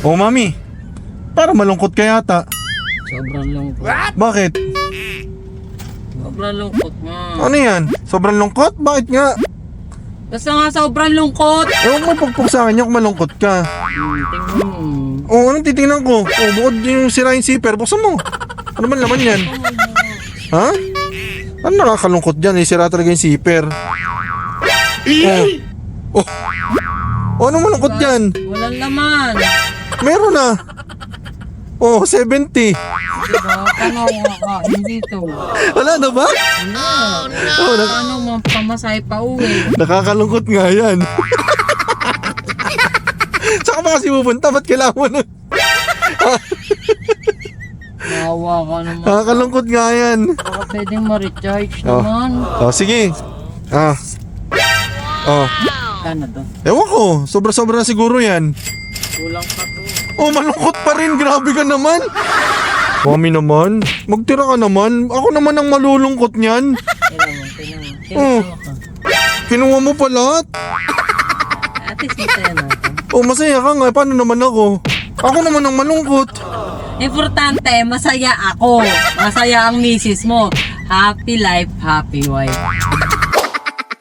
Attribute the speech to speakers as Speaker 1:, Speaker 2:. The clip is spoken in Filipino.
Speaker 1: Oh, mami. Para malungkot ka yata.
Speaker 2: Sobrang lungkot.
Speaker 1: Bakit?
Speaker 2: Sobrang lungkot nga.
Speaker 1: Ano yan? Sobrang lungkot? Bakit nga?
Speaker 2: Basta nga sobrang lungkot.
Speaker 1: Huwag mo pagpag sa akin yung malungkot ka.
Speaker 2: Tingnan mo.
Speaker 1: Oh, anong titingnan ko? Oh, bukod yung sira yung zipper, buksan mo. Ano man laman yan? Ha? Ano nakakalungkot dyan? Sira talaga yung zipper. Oh. Oh. Oh, ano malungkot dyan?
Speaker 2: Walang laman.
Speaker 1: Meron na. Oh, 70.
Speaker 2: Diba? Paano makakain dito?
Speaker 1: Wala na ba?
Speaker 2: Ano?
Speaker 1: Oh,
Speaker 2: Paano mapamasay pa uwi?
Speaker 1: nakakalungkot nga yan. Saka ba kasi pupunta? Ba't kailangan mo nun?
Speaker 2: Nawa ka naman.
Speaker 1: Nakakalungkot nga yan.
Speaker 2: Baka pwedeng ma-recharge
Speaker 1: Oh.
Speaker 2: naman.
Speaker 1: Oh, sige. Ah. Oh.
Speaker 2: Kano to?
Speaker 1: Ewan ko. Sobra-sobra na siguro yan.
Speaker 2: Kulang pa to.
Speaker 1: Oh, malungkot pa rin. Grabe ka naman. Mami naman. Magtira ka naman. Ako naman ang malulungkot niyan.
Speaker 2: Kailan mo.
Speaker 1: Oh.
Speaker 2: Kinuha ka.
Speaker 1: Kinuha mo pa lahat.
Speaker 2: At least masaya natin.
Speaker 1: Oh, masaya ka nga. Paano naman ako? Ako naman ang malungkot.
Speaker 2: Importante, masaya ako. Masaya ang misis mo. Happy life, happy wife.